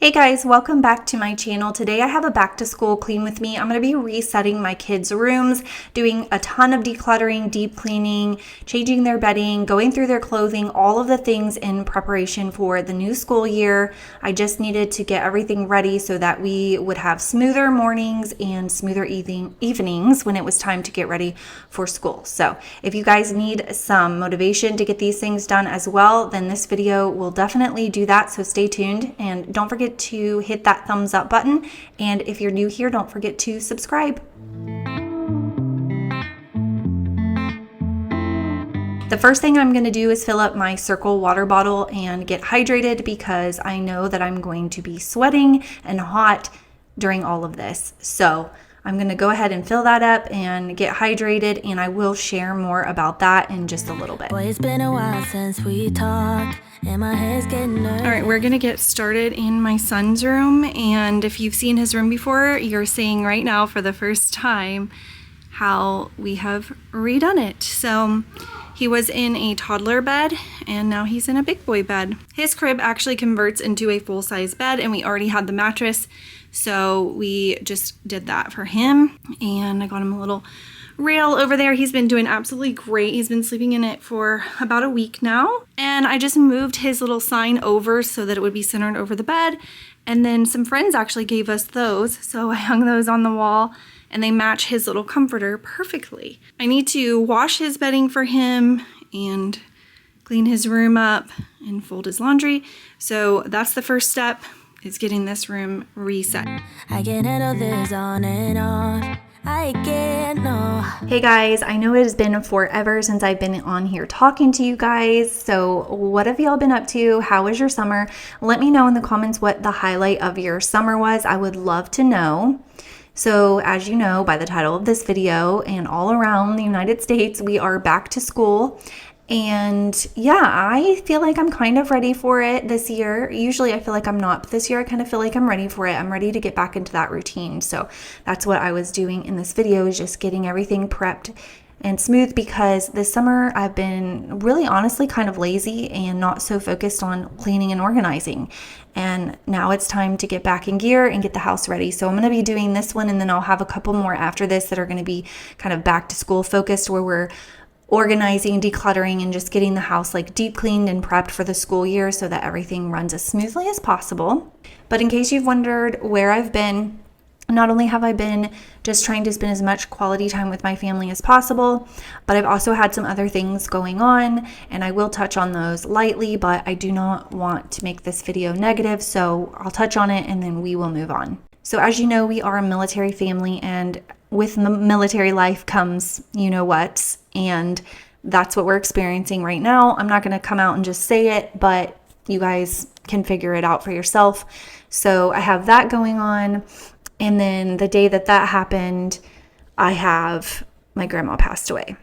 Hey guys, welcome back to my channel. Today I have a back to school clean with me. I'm going to be resetting my kids' rooms, doing a ton of decluttering, deep cleaning, changing their bedding, going through their clothing, all of the things in preparation for the new school year. I just needed to get everything ready so that we would have smoother mornings and smoother evenings when it was time to get ready for school. So if you guys need some motivation to get these things done as well, then this video will definitely do that. So stay tuned and don't forget to hit that thumbs up button, and if you're new here, don't forget to subscribe. The first thing I'm going to do is fill up my Circle water bottle and get hydrated because I know that I'm going to be sweating and hot during all of this. So I'm going to go ahead and fill that up and get hydrated, and I will share more about that in just a little bit. Boy, it's been a while since we talked, and my head's getting nervous. All right, we're going to get started in my son's room, and if you've seen his room before, you're seeing right now for the first time how we have redone it. So he was in a toddler bed, and now he's in a big boy bed. His crib actually converts into a full-size bed, and we already had the mattress, so we just did that for him. And I got him a little rail over there. He's been doing absolutely great. He's been sleeping in it for about a week now. And I just moved his little sign over so that it would be centered over the bed. And then some friends actually gave us those, so I hung those on the wall, and they match his little comforter perfectly. I need to wash his bedding for him and clean his room up and fold his laundry. So that's the first step, is getting this room reset. I can handle this on and off. I can't know. Hey guys, I know it has been forever since I've been on here talking to you guys. So what have y'all been up to? How was your summer? Let me know in the comments what the highlight of your summer was. I would love to know. So as you know by the title of this video, and all around the United States, we are back to school. And yeah, I feel like I'm kind of ready for it this year. Usually I feel like I'm not, but this year I kind of feel like I'm ready for it. I'm ready to get back into that routine. So that's what I was doing in this video, is just getting everything prepped and smooth, because this summer I've been really honestly kind of lazy and not so focused on cleaning and organizing. And now it's time to get back in gear and get the house ready. So I'm going to be doing this one, and then I'll have a couple more after this that are going to be kind of back to school focused, where we're organizing, decluttering, and just getting the house like deep cleaned and prepped for the school year so that everything runs as smoothly as possible. But in case you've wondered where I've been, not only have I been just trying to spend as much quality time with my family as possible, but I've also had some other things going on, and I will touch on those lightly, but I do not want to make this video negative, so I'll touch on it and then we will move on. So as you know, we are a military family, and with military life comes you know what, and that's what we're experiencing right now. I'm not going to come out and just say it, but you guys can figure it out for yourself. So I have that going on. And then the day that happened, my grandma passed away.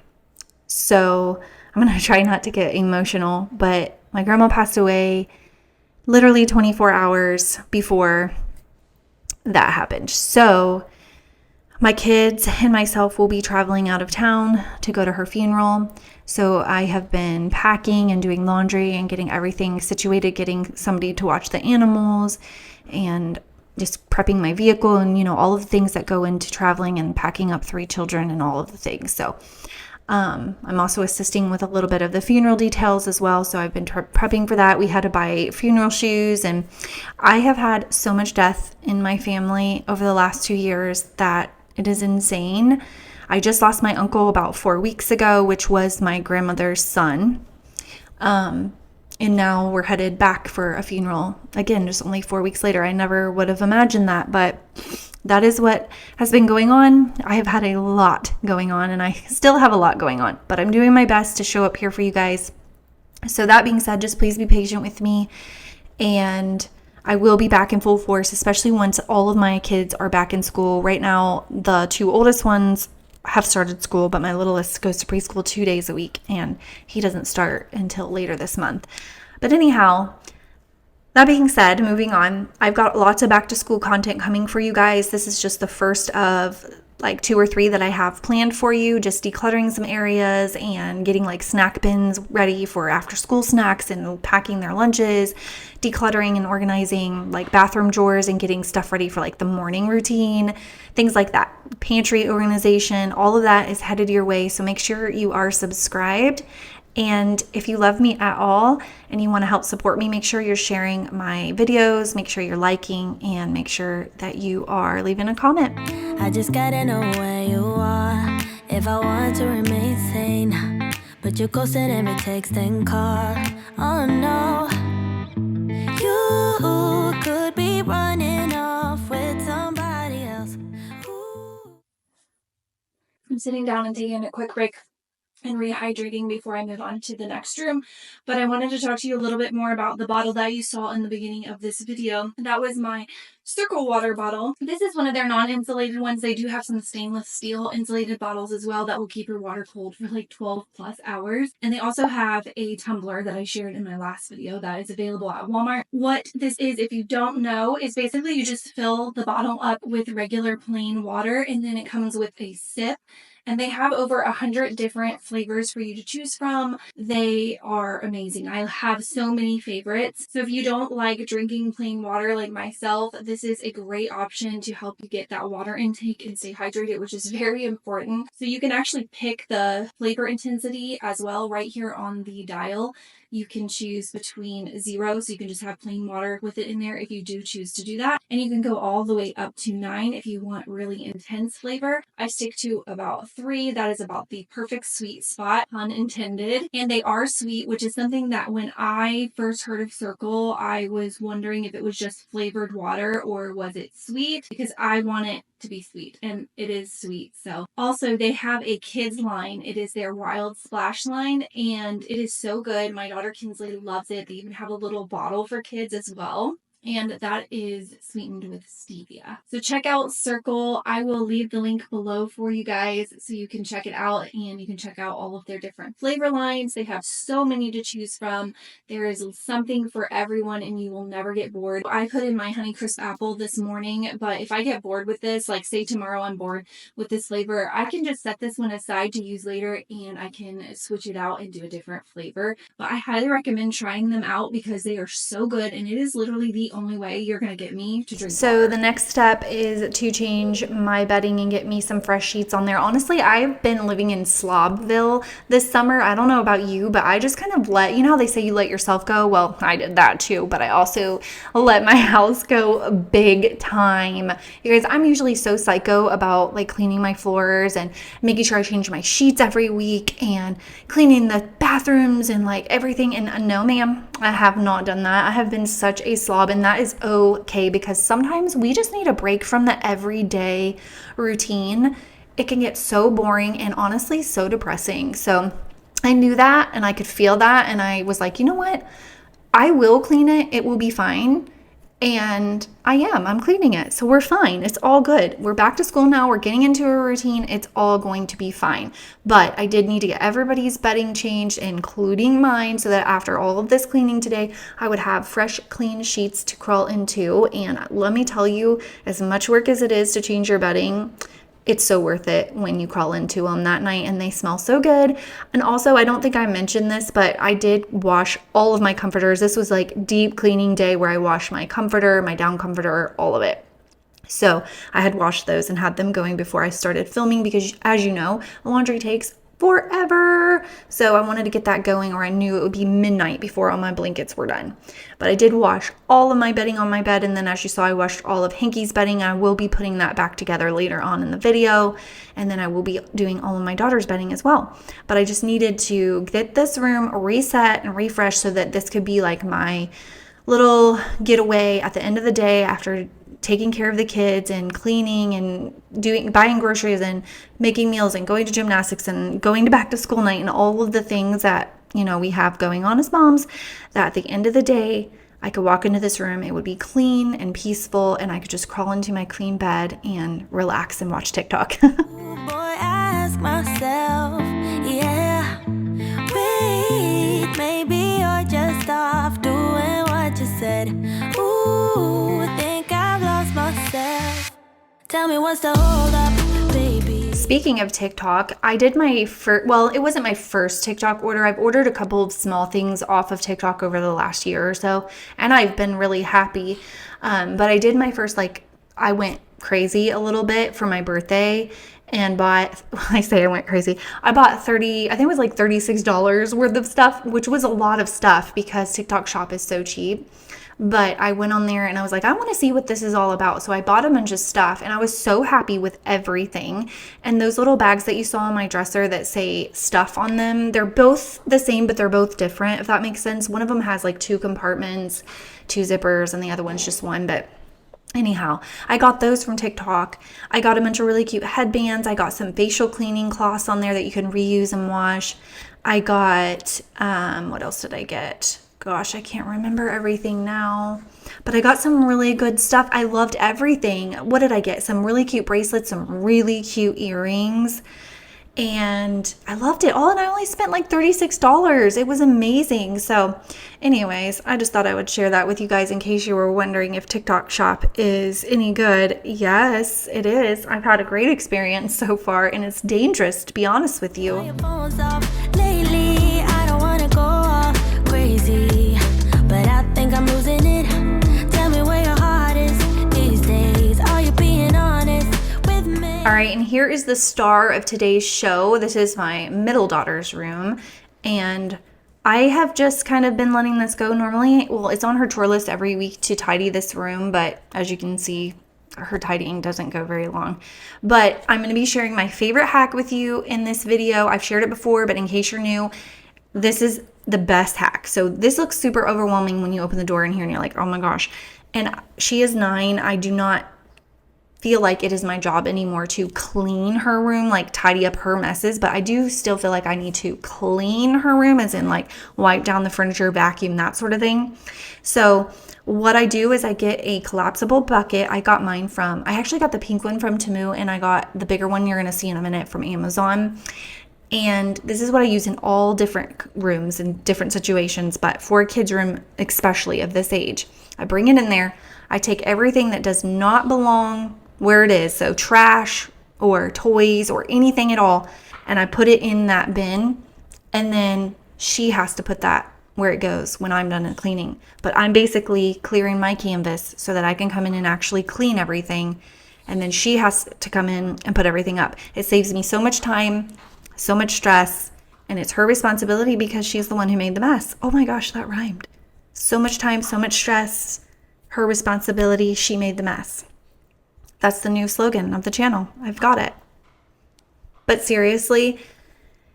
So I'm going to try not to get emotional, but my grandma passed away literally 24 hours before that happened. So my kids and myself will be traveling out of town to go to her funeral. So I have been packing and doing laundry and getting everything situated, getting somebody to watch the animals, and just prepping my vehicle, and all of the things that go into traveling and packing up 3 children and all of the things. So I'm also assisting with a little bit of the funeral details as well. So I've been prepping for that. We had to buy funeral shoes, and I have had so much death in my family over the last 2 years that it is insane. I just lost my uncle about 4 weeks ago, which was my grandmother's son. And now we're headed back for a funeral. Again, just only 4 weeks later. I never would have imagined that, but that is what has been going on. I have had a lot going on, and I still have a lot going on, but I'm doing my best to show up here for you guys. So that being said, just please be patient with me, and I will be back in full force, especially once all of my kids are back in school. Right now, the 2 oldest ones have started school, but my littlest goes to preschool 2 days a week, and he doesn't start until later this month. But anyhow, that being said, moving on, I've got lots of back to school content coming for you guys. This is just the first of like 2 or 3 that I have planned for you, just decluttering some areas and getting like snack bins ready for after school snacks and packing their lunches, decluttering and organizing like bathroom drawers and getting stuff ready for like the morning routine, things like that. Pantry organization, all of that is headed your way. So make sure you are subscribed. And if you love me at all and you want to help support me, make sure you're sharing my videos, make sure you're liking, and make sure that you are leaving a comment. I just gotta know where you are if I want to remain sane. But you're ghosting every text and call. Oh no, you could be running off with somebody else. Ooh. I'm sitting down and taking a quick break and rehydrating before I move on to the next room. But I wanted to talk to you a little bit more about the bottle that you saw in the beginning of this video. That was my Circle water bottle. This is one of their non-insulated ones. They do have some stainless steel insulated bottles as well that will keep your water cold for like 12 plus hours. And they also have a tumbler that I shared in my last video that is available at Walmart. What this is, if you don't know, is basically you just fill the bottle up with regular plain water and then it comes with a sip. And they have over 100 different flavors for you to choose from. They are amazing. I have so many favorites. So if you don't like drinking plain water like myself, this is a great option to help you get that water intake and stay hydrated, which is very important. So you can actually pick the flavor intensity as well right here on the dial. You can choose between 0, so you can just have plain water with it in there if you do choose to do that. And you can go all the way up to 9 if you want really intense flavor. I stick to about 3. That is about the perfect sweet spot, pun intended. And they are sweet, which is something that when I first heard of Circle, I was wondering if it was just flavored water or was it sweet, because I want it to be sweet, and it is sweet. So also they have a kids line. It is their Wild Splash line, and it is so good. My daughter Kinsley loves it. They even have a little bottle for kids as well, and that is sweetened with stevia. So check out Circle. I will leave the link below for you guys so you can check it out, and you can check out all of their different flavor lines. They have so many to choose from. There is something for everyone and you will never get bored. I put in my Honeycrisp apple this morning, but if I get bored with this, like say tomorrow I'm bored with this flavor, I can just set this one aside to use later and I can switch it out and do a different flavor. But I highly recommend trying them out because they are so good, and it is literally the only way you're going to get me to drink So water. the next step is to change my bedding and get me some fresh sheets on there. Honestly, I've been living in Slobville this summer. I don't know about you, but I just kind of you know how they say you let yourself go? Well, I did that too, but I also let my house go big time. You guys, I'm usually so psycho about like cleaning my floors and making sure I change my sheets every week and cleaning the bathrooms and like everything. And no, ma'am, I have not done that. I have been such a slob, and that is okay because sometimes we just need a break from the everyday routine. It can get so boring and honestly so depressing. So I knew that and I could feel that, and I was like, you know what? I will clean it. It will be fine. And I'm cleaning it. So we're fine. It's all good. We're back to school now. We're getting into a routine. It's all going to be fine. But I did need to get everybody's bedding changed, including mine, so that after all of this cleaning today, I would have fresh, clean sheets to crawl into. And let me tell you, as much work as it is to change your bedding, it's so worth it when you crawl into them that night and they smell so good. And also, I don't think I mentioned this, but I did wash all of my comforters. This was like deep cleaning day where I washed my comforter, my down comforter, all of it. So I had washed those and had them going before I started filming because, as you know, laundry takes forever. So I wanted to get that going, or I knew it would be midnight before all my blankets were done. But I did wash all of my bedding on my bed, and then as you saw, I washed all of Hanky's bedding. I will be putting that back together later on in the video, and then I will be doing all of my daughter's bedding as well. But I just needed to get this room reset and refresh so that this could be like my little getaway at the end of the day after taking care of the kids and cleaning and buying groceries and making meals and going to gymnastics and going to back to school night and all of the things that, you know, we have going on as moms, that at the end of the day, I could walk into this room, it would be clean and peaceful, and I could just crawl into my clean bed and relax and watch TikTok. Ooh, boy, I ask myself, yeah, wait, maybe you're just off doing what you said. Ooh, think I've lost myself. Tell me what's the hold up, baby. speaking of TikTok, I did my first, well, it wasn't my first TikTok order. I've ordered a couple of small things off of TikTok over the last year or so, and I've been really happy. But I did my first, like, I went crazy a little bit for my birthday and bought, I say I went crazy. I bought I think it was like $36 worth of stuff, which was a lot of stuff because TikTok Shop is so cheap. But I went on there and I was like, I want to see what this is all about. So I bought a bunch of stuff and I was so happy with everything. And those little bags that you saw on my dresser that say stuff on them, they're both the same, but they're both different, if that makes sense. One of them has like 2 compartments, 2 zippers, and the other one's just one. But anyhow, I got those from TikTok. I got a bunch of really cute headbands. I got some facial cleaning cloths on there that you can reuse and wash. I got, what else did I get? Gosh, I can't remember everything now, but I got some really good stuff. I loved everything. What did I get? Some really cute bracelets, some really cute earrings, and I loved it all. And I only spent like $36. It was amazing. So anyways, I just thought I would share that with you guys in case you were wondering if TikTok Shop is any good. Yes, it is. I've had a great experience so far, and it's dangerous, to be honest with you. Your phone's off lately. I don't wanna go all crazy, but I think I'm losing it. Tell me where your heart is these days. Are you being honest with me? All right, and here is the star of today's show. This is my middle daughter's room, and I have just kind of been letting this go. Normally, well, it's on her chore list every week to tidy this room, but as you can see, her tidying doesn't go very long. But I'm going to be sharing my favorite hack with you in this video. I've shared it before, but in case you're new, this is the best hack. So this looks super overwhelming when you open the door in here and you're like, oh my gosh. And she is 9. I do not feel like it is my job anymore to clean her room, like tidy up her messes, but I do still feel like I need to clean her room, as in like wipe down the furniture, vacuum, that sort of thing. So what I do is I get a collapsible bucket. I got mine from, I actually got the pink one from Temu, and I got the bigger one you're going to see in a minute from Amazon. And this is what I use in all different rooms and different situations, but for a kid's room, especially of this age, I bring it in there. I take everything that does not belong where it is, so trash or toys or anything at all, and I put it in that bin, and then she has to put that where it goes when I'm done cleaning. But I'm basically clearing my canvas so that I can come in and actually clean everything, and then she has to come in and put everything up. It saves me so much time, so much stress, and it's her responsibility because she's the one who made the mess. Oh my gosh, that rhymed. So much time, so much stress, her responsibility, she made the mess. That's the new slogan of the channel. I've got it. But seriously,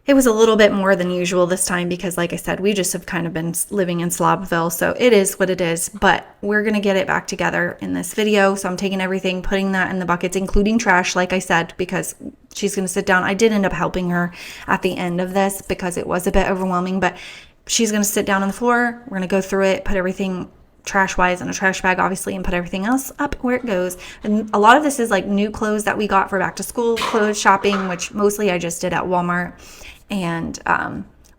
it was a little bit more than usual this time because, like I said, we just have kind of been living in Slobville, so it is what it is. But we're going to get it back together in this video. So I'm taking everything, putting that in the buckets, including trash, like I said, because she's going to sit down. I did end up helping her at the end of this because it was a bit overwhelming, but she's going to sit down on the floor. We're going to go through it, put everything trash-wise in a trash bag, obviously, and put everything else up where it goes. And a lot of this is like new clothes that we got for back-to-school clothes shopping, which mostly I just did at Walmart. And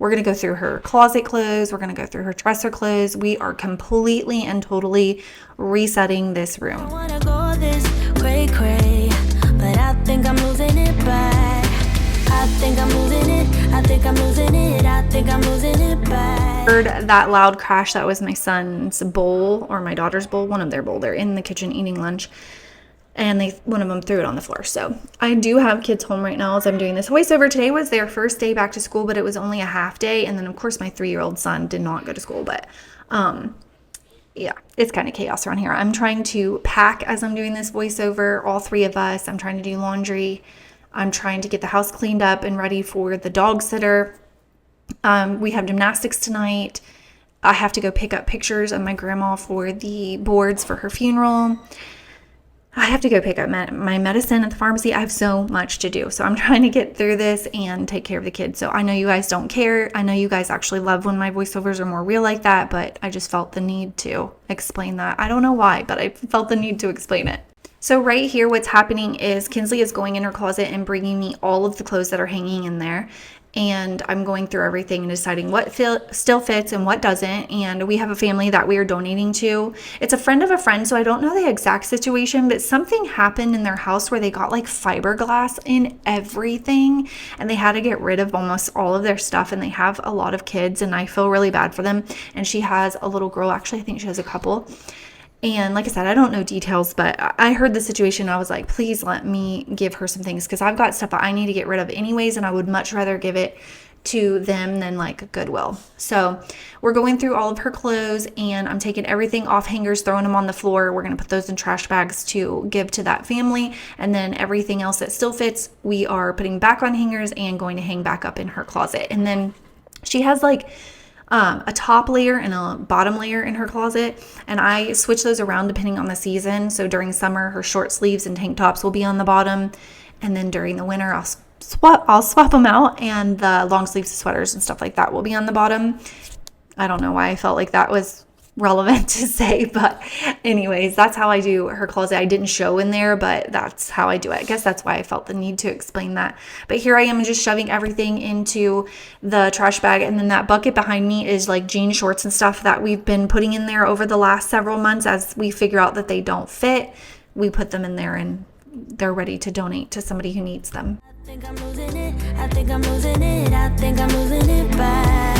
we're going to go through her closet clothes. We're going to go through her dresser clothes. We are completely and totally resetting this room. I wanna go this cray cray, but I think I'm losing it back. I think I'm losing it. I think I'm losing it. I think I'm losing it back. Heard that loud crash. That was my son's bowl or my daughter's bowl, one of their bowl. They're in the kitchen eating lunch, and one of them threw it on the floor. So I do have kids home right now as I'm doing this voiceover. Today was their first day back to school, but it was only a half day. And then of course my 3-year-old son did not go to school, but yeah, it's kind of chaos around here. I'm trying to pack as I'm doing this voiceover, all 3 of us. I'm trying to do laundry. I'm trying to get the house cleaned up and ready for the dog sitter. We have gymnastics tonight. I have to go pick up pictures of my grandma for the boards for her funeral. I have to go pick up my medicine at the pharmacy. I have so much to do. So I'm trying to get through this and take care of the kids. So I know you guys don't care. I know you guys actually love when my voiceovers are more real like that, but I just felt the need to explain that. I don't know why, but I felt the need to explain it. So right here, what's happening is Kinsley is going in her closet and bringing me all of the clothes that are hanging in there. and I'm going through everything and deciding what still fits and what doesn't. And we have a family that we are donating to. It's a friend of a friend, so I don't know the exact situation, but something happened in their house where they got like fiberglass in everything, and they had to get rid of almost all of their stuff. And they have a lot of kids, and I feel really bad for them. And she has a little girl, actually I think she has a couple. And like I said, I don't know details, but I heard the situation. I was like, please let me give her some things, because I've got stuff that I need to get rid of anyways, and I would much rather give it to them than like Goodwill. So we're going through all of her clothes, and I'm taking everything off hangers, throwing them on the floor. We're going to put those in trash bags to give to that family. And then everything else that still fits, we are putting back on hangers and going to hang back up in her closet. And then she has like a top layer and a bottom layer in her closet, and I switch those around depending on the season. So during summer, her short sleeves and tank tops will be on the bottom, and then during the winter, I'll swap them out, and the long sleeves sweaters and stuff like that will be on the bottom. I don't know why I felt like that was relevant to say, but anyways, that's how I do her closet. I didn't show in there, but that's how I do it. I guess that's why I felt the need to explain that. But here I am just shoving everything into the trash bag, and then that bucket behind me is like jean shorts and stuff that we've been putting in there over the last several months. As we figure out that they don't fit, we put them in there, and they're ready to donate to somebody who needs them. I think I'm losing it. I think I'm losing it. I think I'm losing it back.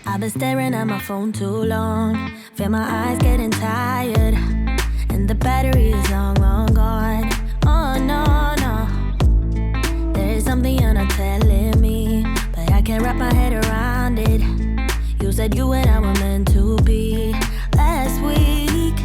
I've been staring at my phone too long. Feel my eyes getting tired, and the battery is long, long gone. Oh no, no. There is something you're not telling me, but I can't wrap my head around it. You said you and I were meant to be last week.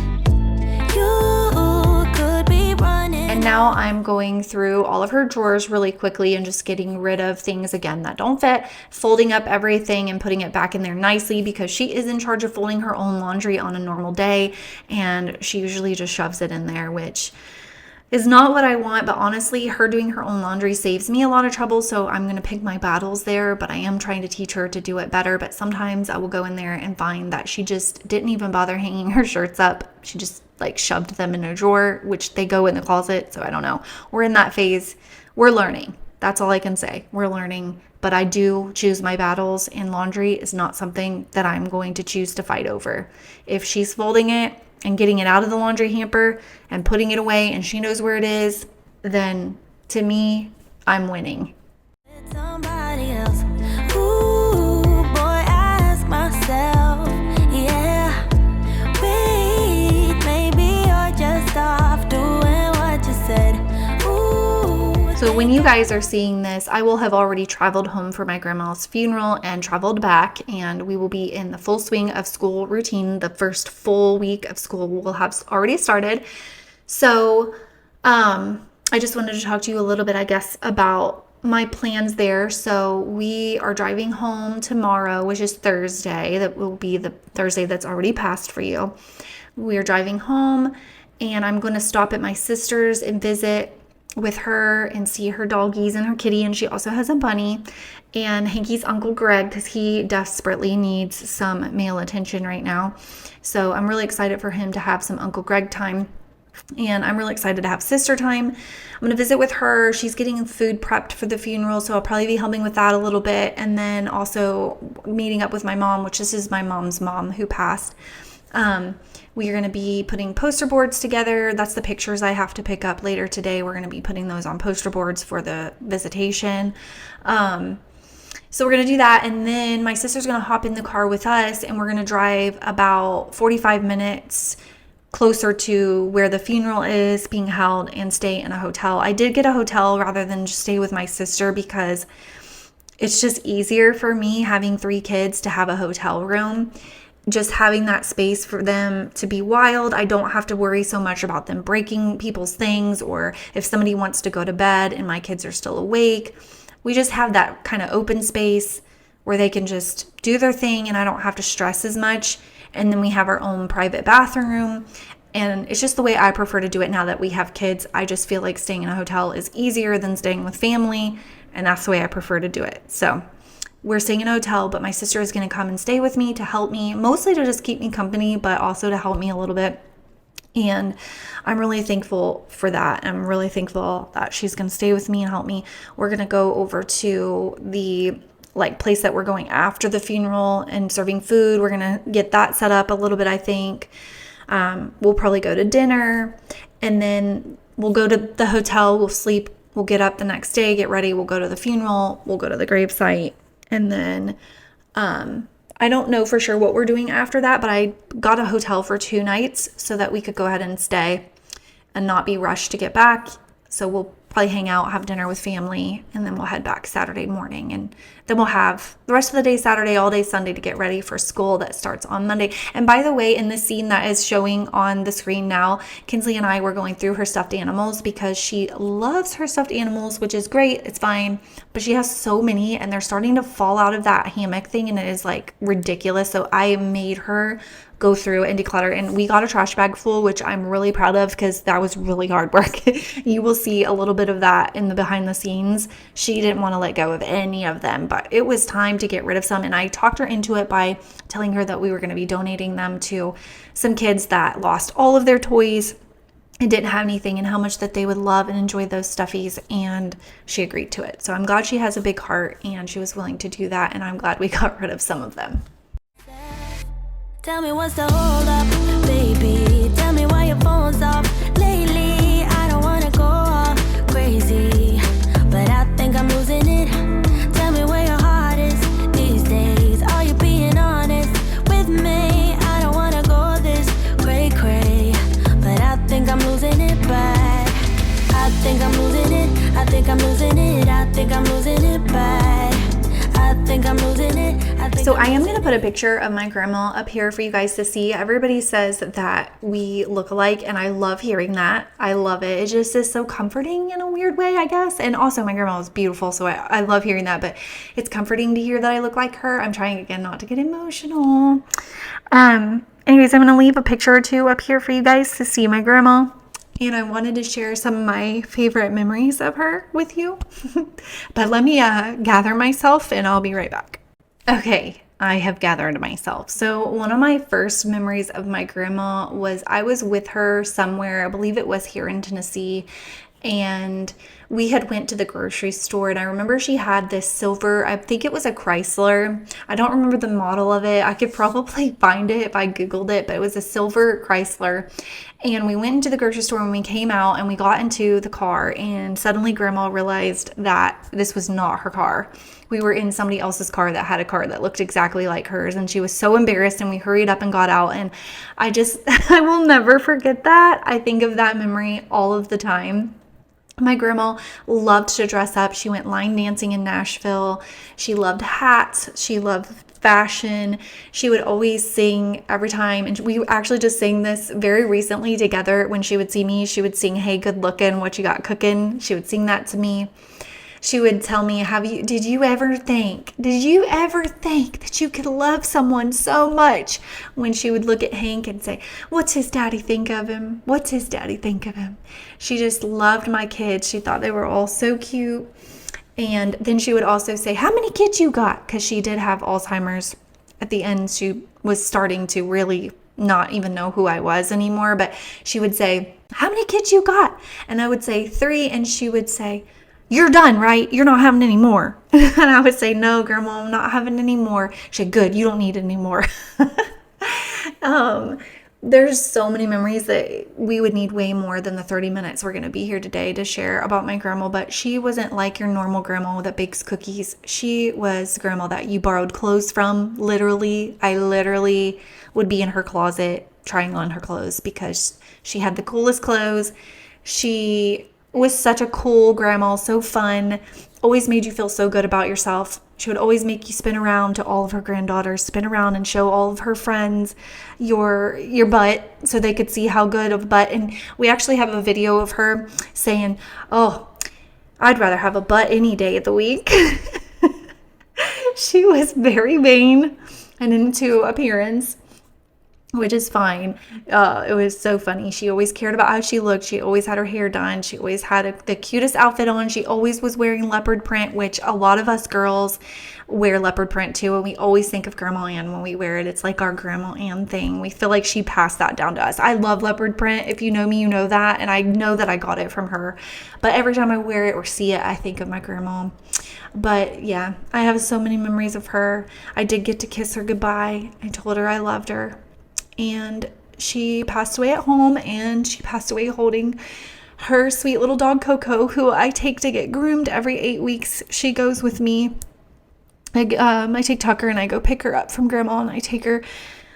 You could be running. And now I'm going through all of her drawers really quickly and just getting rid of things again that don't fit, folding up everything and putting it back in there nicely, because she is in charge of folding her own laundry on a normal day, and she usually just shoves it in there, which is not what I want. But honestly, her doing her own laundry saves me a lot of trouble, so I'm going to pick my battles there. But I am trying to teach her to do it better. But sometimes I will go in there and find that she just didn't even bother hanging her shirts up. She just like shoved them in a drawer, which they go in the closet. So I don't know. We're in that phase. We're learning. That's all I can say. We're learning. But I do choose my battles, and laundry is not something that I'm going to choose to fight over. If she's folding it and getting it out of the laundry hamper and putting it away, and she knows where it is, then to me, I'm winning. Somebody else. Ooh, boy, I ask myself, yeah. Wait, maybe you're just off doing what you said. Ooh. So when you guys are seeing this, I will have already traveled home for my grandma's funeral and traveled back, and we will be in the full swing of school routine. The first full week of school will have already started. So I just wanted to talk to you a little bit, I guess, about my plans there. So we are driving home tomorrow, which is Thursday. That will be the Thursday that's already passed for you. We are driving home, and I'm going to stop at my sister's and visit with her and see her doggies and her kitty, and she also has a bunny, and Hanky's Uncle Greg, because he desperately needs some male attention right now. So I'm really excited for him to have some Uncle Greg time, and I'm really excited to have sister time. I'm going to visit with her. She's getting food prepped for the funeral, so I'll probably be helping with that a little bit, and then also meeting up with my mom, which this is my mom's mom who passed. We are going to be putting poster boards together. That's the pictures I have to pick up later today. We're going to be putting those on poster boards for the visitation. So we're going to do that. And then my sister's going to hop in the car with us, and we're going to drive about 45 minutes closer to where the funeral is being held and stay in a hotel. I did get a hotel rather than just stay with my sister, because it's just easier for me, having 3 kids, to have a hotel room. Just having that space for them to be wild. I don't have to worry so much about them breaking people's things, or if somebody wants to go to bed and my kids are still awake. We just have that kind of open space where they can just do their thing, and I don't have to stress as much. And then we have our own private bathroom, and it's just the way I prefer to do it now that we have kids. I just feel like staying in a hotel is easier than staying with family, and that's the way I prefer to do it. So we're staying in a hotel, but my sister is going to come and stay with me to help me, mostly to just keep me company, but also to help me a little bit. And I'm really thankful for that. I'm really thankful that she's going to stay with me and help me. We're going to go over to the place that we're going after the funeral and serving food. We're going to get that set up a little bit, I think. We'll probably go to dinner, and then we'll go to the hotel. We'll sleep. We'll get up the next day, get ready. We'll go to the funeral. We'll go to the gravesite. And then I don't know for sure what we're doing after that, but I got a hotel for 2 nights so that we could go ahead and stay and not be rushed to get back. So we'll probably hang out, have dinner with family, and then we'll head back Saturday morning. And then we'll have the rest of the day Saturday, all day Sunday to get ready for school that starts on Monday. And by the way, in the scene that is showing on the screen now, Kinsley and I were going through her stuffed animals because she loves her stuffed animals, which is great. It's fine. But she has so many, and they're starting to fall out of that hammock thing, and it is like ridiculous. So I made her go through and declutter, and we got a trash bag full, which I'm really proud of because that was really hard work. You will see a little bit of that in the behind the scenes. She didn't want to let go of any of them, but it was time to get rid of some, and I talked her into it by telling her that we were going to be donating them to some kids that lost all of their toys and didn't have anything, and how much that they would love and enjoy those stuffies, and she agreed to it. So I'm glad she has a big heart and she was willing to do that, and I'm glad we got rid of some of them. Tell me what's the hold up, baby. Tell me why your phone's off lately. I don't wanna go all crazy, but I think I'm losing it. Tell me where your heart is these days. Are you being honest with me? I don't wanna go this cray, but I think I'm losing it bad. I think I'm losing it. I think I'm losing it. I think I'm losing it bad. I think I'm losing it. So I am going to put a picture of my grandma up here for you guys to see. Everybody says that we look alike, and I love hearing that. I love it. It just is so comforting in a weird way, I guess. And also my grandma is beautiful, so I love hearing that, but it's comforting to hear that I look like her. I'm trying again not to get emotional. Anyways, I'm going to leave a picture or two up here for you guys to see my grandma. And I wanted to share some of my favorite memories of her with you. But let me gather myself, and I'll be right back. Okay, I have gathered myself. So one of my first memories of my grandma was I was with her somewhere, I believe it was here in Tennessee, and we had went to the grocery store, and I remember she had this silver, I think it was a Chrysler. I don't remember the model of it. I could probably find it if I Googled it, but it was a silver Chrysler. And we went into the grocery store, and we came out and we got into the car, and suddenly Grandma realized that this was not her car. We were in somebody else's car that had a car that looked exactly like hers, and she was so embarrassed, and we hurried up and got out. And I will never forget that. I think of that memory all of the time. My grandma loved to dress up. She went line dancing in Nashville. She loved hats. She loved fashion. She would always sing every time. And we actually just sang this very recently together. When she would see me, she would sing, "Hey, good looking, what you got cooking?" She would sing that to me. She would tell me, did you ever think that you could love someone so much? When she would look at Hank and say, "What's his daddy think of him? What's his daddy think of him?" She just loved my kids. She thought they were all so cute. And then she would also say, "How many kids you got?" Because she did have Alzheimer's. At the end, she was starting to really not even know who I was anymore. But she would say, "How many kids you got?" And I would say 3. And she would say, "You're done, right? You're not having any more." And I would say, "No, Grandma, I'm not having any more." She said, "Good, you don't need any more." There's so many memories that we would need way more than the 30 minutes we're going to be here today to share about my grandma. But she wasn't like your normal grandma that bakes cookies. She was grandma that you borrowed clothes from. I literally would be in her closet trying on her clothes because she had the coolest clothes. She was such a cool grandma, so fun, always made you feel so good about yourself. She would always make you spin around to all of her granddaughters, spin around and show all of her friends your butt so they could see how good of a butt. And we actually have a video of her saying, "Oh, I'd rather have a butt any day of the week." She was very vain and into appearance. which is fine. It was so funny. She always cared about how she looked. She always had her hair done. She always had the cutest outfit on. She always was wearing leopard print, which a lot of us girls wear leopard print too. And we always think of Grandma Ann when we wear it. It's like our Grandma Ann thing. We feel like she passed that down to us. I love leopard print. If you know me, you know that. And I know that I got it from her. But every time I wear it or see it, I think of my grandma. But yeah, I have so many memories of her. I did get to kiss her goodbye. I told her I loved her. And she passed away at home, and she passed away holding her sweet little dog Coco, who I take to get groomed every 8 weeks. She goes with me. I take Tucker and I go pick her up from Grandma, and I take her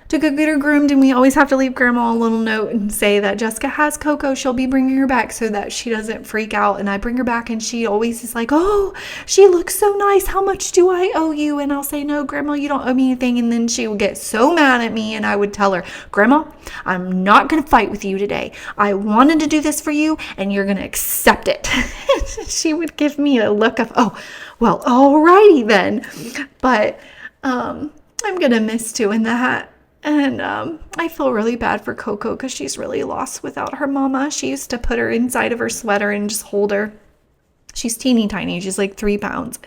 to go get her groomed, and we always have to leave Grandma a little note and say that Jessica has Coco. She'll be bringing her back so that she doesn't freak out. And I bring her back, and she always is like, oh, she looks so nice. How much do I owe you? And I'll say, no, Grandma, you don't owe me anything. And then she would get so mad at me, and I would tell her, Grandma, I'm not going to fight with you today. I wanted to do this for you, and you're going to accept it. She would give me a look of, oh, well, alrighty then. But I'm going to miss doing that. And I feel really bad for Coco because she's really lost without her mama. She used to put her inside of her sweater and just hold her. She's teeny tiny. She's like 3 pounds.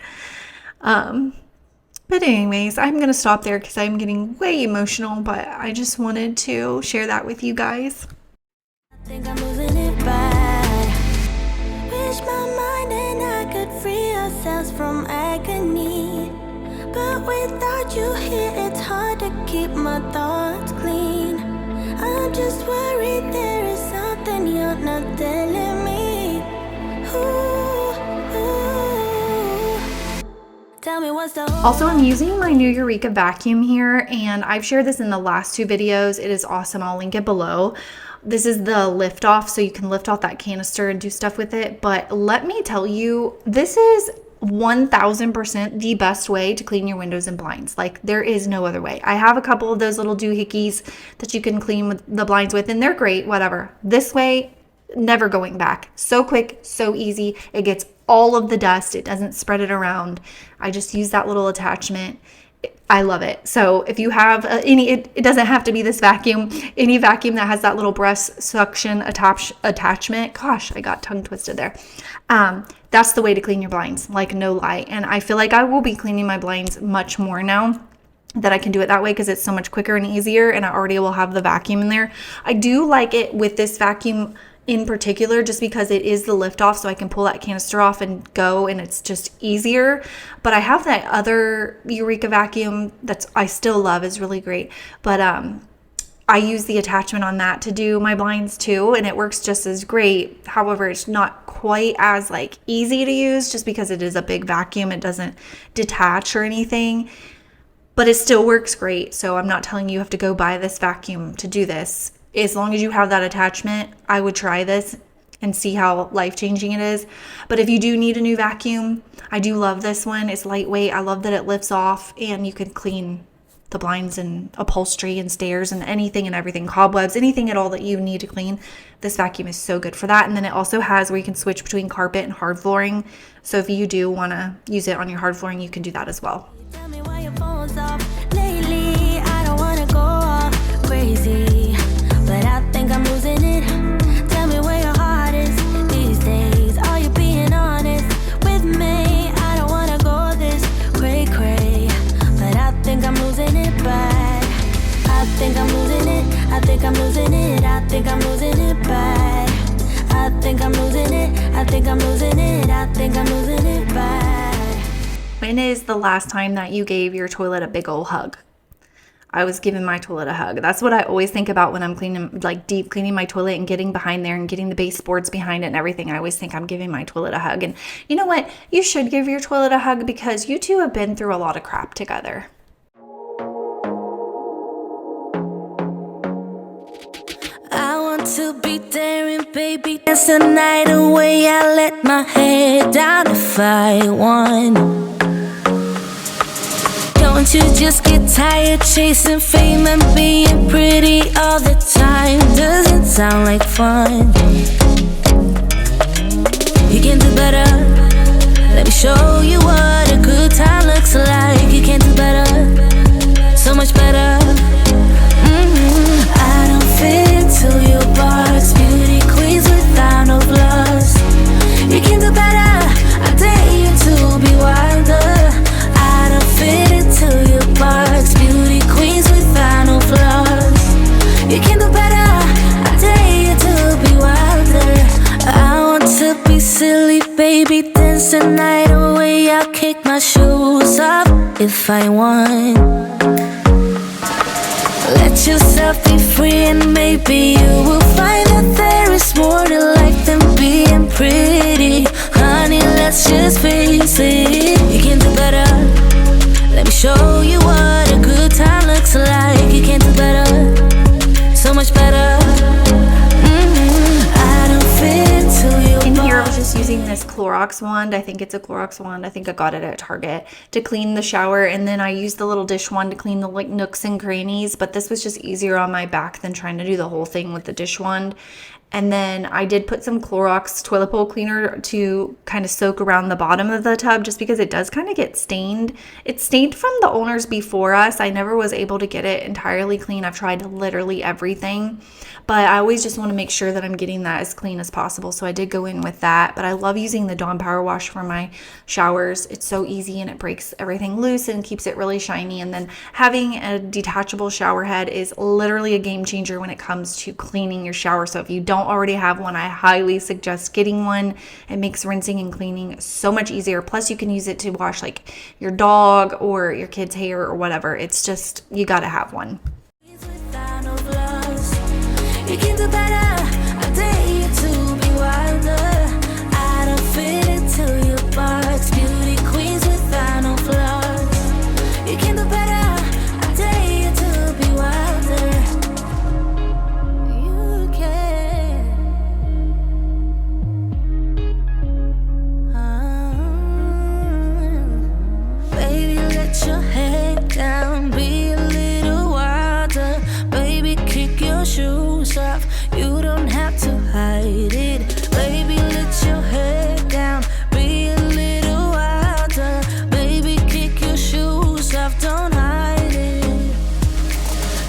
But anyways, I'm going to stop there because I'm getting way emotional. But I just wanted to share that with you guys. I think I'm losing it bad. Wish my mind and I could free ourselves from agony. But without you here, it's hard to keep my thoughts clean. I'm just worried there is something you're not telling me. Ooh, ooh. Tell me what's the Also, I'm using my new Eureka vacuum here, and I've shared this in the last 2 videos. It is awesome. I'll link it below. This is the lift off, so you can lift off that canister and do stuff with it. But let me tell you, this is 1000% the best way to clean your windows and blinds. Like, there is no other way. I have a couple of those little doohickeys that you can clean with the blinds with, and they're great, whatever. This way, never going back. So quick, so easy. It gets all of the dust. It doesn't spread it around. I just use that little attachment. I love it. So if you have it doesn't have to be this vacuum. Any vacuum that has that little breast suction attachment. Gosh, I got tongue twisted there. That's the way to clean your blinds, like no lie. And I feel like I will be cleaning my blinds much more now that I can do it that way because it's so much quicker and easier, and I already will have the vacuum in there. I do like it with this vacuum in particular just because it is the lift off, so I can pull that canister off and go, and it's just easier. But I have that other Eureka vacuum that's I still love, is really great, but I use the attachment on that to do my blinds too, and it works just as great. However, it's not quite as like easy to use just because it is a big vacuum. It doesn't detach or anything, but it still works great. So I'm not telling you have to go buy this vacuum to do this. As long as you have that attachment, I would try this and see how life-changing it is. But if you do need a new vacuum, I do love this one. It's lightweight. I love that it lifts off, and you can clean the blinds and upholstery and stairs and anything and everything, cobwebs, anything at all that you need to clean. This vacuum is so good for that. And then it also has where you can switch between carpet and hard flooring. So if you do want to use it on your hard flooring, you can do that as well. Tell me why your phone's off lately. I don't wanna go all crazy, but I think I'm losing it. Tell me where your heart is these days. Are you being honest with me? I don't wanna go this cray-cray, but I think I'm losing it bad. I think I'm losing it. I think I'm losing it. I think I'm losing it bad. I think I'm losing it. I think I'm losing it. I think I'm losing it bad. When is the last time that you gave your toilet a big old hug? I was giving my toilet a hug. That's what I always think about when I'm cleaning, like deep cleaning my toilet and getting behind there and getting the baseboards behind it and everything. I always think I'm giving my toilet a hug. And you know what? You should give your toilet a hug because you two have been through a lot of crap together. I want to be daring, baby. Dance the night away. I let my head down if I want. Don't you just get tired chasing fame and being pretty all the time? Doesn't sound like fun. You can do better. Let me show you what a good time looks like. You can do better, so much better. your box. Beauty queens without no flaws. You can do better. I dare you to be wilder. I don't fit into your box. Beauty queens without no flaws. You can do better. I dare you to be wilder. I want to be silly, baby, dance the night away. I'll kick my shoes off if I want. Let yourself be free and maybe you will find that there is more to life than being pretty. Honey, let's just face it. You can do better. Let me show you what a good time looks like. You can do better. So much better. I don't fit into your In here, I was box. just using this Clorox wand. I think it's a Clorox wand. I think I got it at Target to clean the shower. And then I used the little dish wand to clean the like nooks and crannies. But this was just easier on my back than trying to do the whole thing with the dish wand. And then I did put some Clorox toilet bowl cleaner to kind of soak around the bottom of the tub just because it does kind of get stained. It's stained from the owners before us. I never was able to get it entirely clean. I've tried literally everything, but I always just want to make sure that I'm getting that as clean as possible. So I did go in with that, but I love using the Dawn Power Wash for my showers. It's so easy and it breaks everything loose and keeps it really shiny. And then having a detachable shower head is literally a game changer when it comes to cleaning your shower. So if you don't already have one, I highly suggest getting one. It makes rinsing and cleaning so much easier. Plus you can use it to wash like your dog or your kid's hair or whatever. It's just, you gotta have one. Without no flaws. You can do better. I dare you to be wilder. I don't fit into your box. Beauty queens without no flaws. You can do better. I dare you to be wilder. You can. Baby, let your head down. Be a little wilder. Baby, kick your shoes off. You don't have to hide it. Baby, let your head down. Be a little wilder. Baby, kick your shoes off. Don't hide it.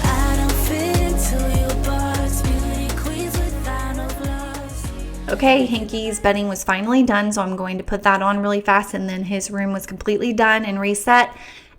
I don't fit into your box. Beauty queens without no flaws. Okay, Hanky's bedding was finally done, so I'm going to put that on really fast, and then his room was completely done and reset.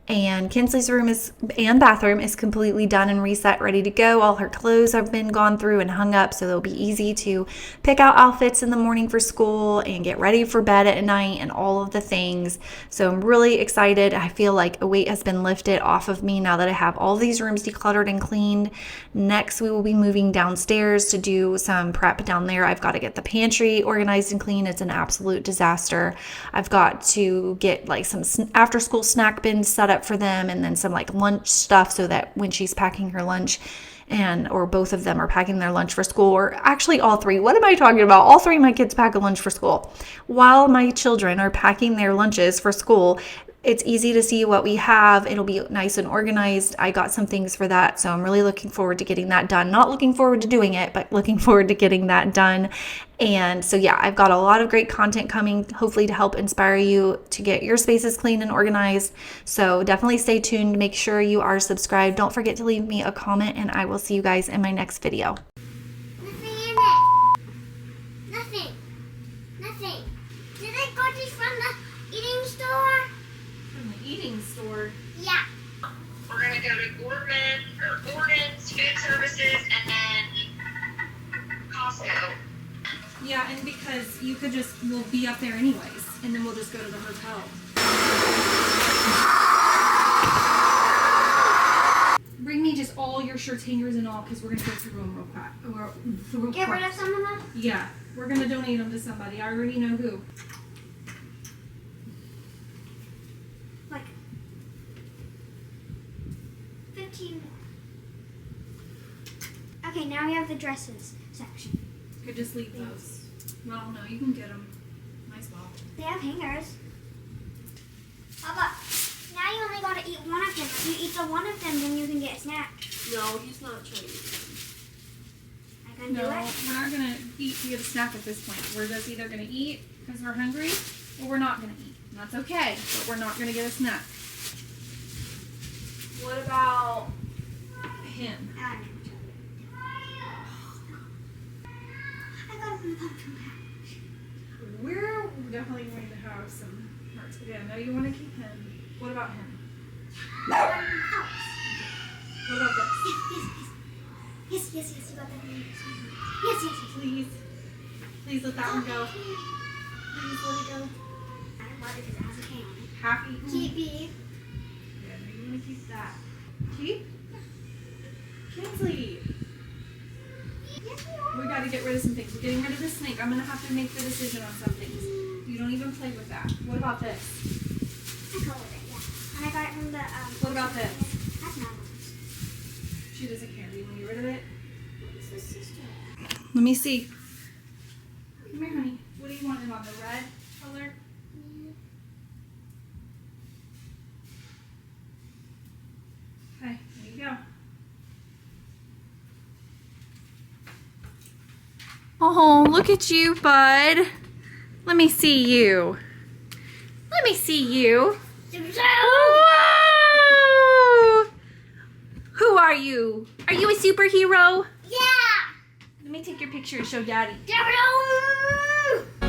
And Kinsley's room and bathroom is completely done and reset, ready to go. All her clothes have been gone through and hung up, so they'll be easy to pick out outfits in the morning for school and get ready for bed at night and all of the things. So I'm really excited. I feel like a weight has been lifted off of me now that I have all these rooms decluttered and cleaned. Next, we will be moving downstairs to do some prep down there. I've got to get the pantry organized and clean. It's an absolute disaster. I've got to get like some after school snack bins set up for them, and then some like lunch stuff so that when she's packing her lunch or both of them are packing their lunch for school, or actually all three. What am I talking about? All three of my kids pack a lunch for school. While my children are packing their lunches for school, it's easy to see what we have. It'll be nice and organized. I got some things for that, so I'm really looking forward to getting that done. Not looking forward to doing it, but looking forward to getting that done. And so yeah, I've got a lot of great content coming, hopefully to help inspire you to get your spaces clean and organized. So definitely stay tuned. Make sure you are subscribed. Don't forget to leave me a comment, and I will see you guys in my next video. Nothing in it. Nothing. Nothing. Did I got this from the eating store? From the eating store. Yeah. We're going to go to Gordon's Food Services, and then Costco. Yeah, and because you could we'll be up there anyways, and then we'll just go to the hotel. Bring me just all your shirts, hangers, and all, because we're going to go through them real quick. Get rid of some of them? Yeah, we're going to donate them to somebody. I already know who. Like 15 more. Okay, now we have the dresses section. You could just leave those. Well, no, you can get them. Might as well. They have hangers. How about now you only gotta eat one of them. If you eat the one of them, then you can get a snack. No, he's not trying to. I can No, do it. we're not going to eat to get a snack at this point. We're just either going to eat because we're hungry, or we're not going to eat. And that's okay, but we're not going to get a snack. What about him? We're definitely going to have some hearts. Okay, I know you want to keep him. What about him? What about this? Yes, you got that. Yes. Please let that one go. Please let it go. I love it because it has a K on it. Half eaten. Keep it. Yeah, no, you want to keep that. Keep? Kinsley. Yes, we are. We got to get rid of some things. We're getting rid of the snake. I'm going to have to make the decision on some things. You don't even play with that. What about this? I colored it, yeah. And I got it from the, What about this? That's not one. She doesn't care. Do you want to get rid of it? It's the sister. Let me see. Come here, honey. What do you want him on? The red color? Okay, there you go. Oh, look at you, bud. Let me see you. Let me see you. Whoa! Who are you? Are you a superhero? Yeah! Let me take your picture and show Daddy. Double!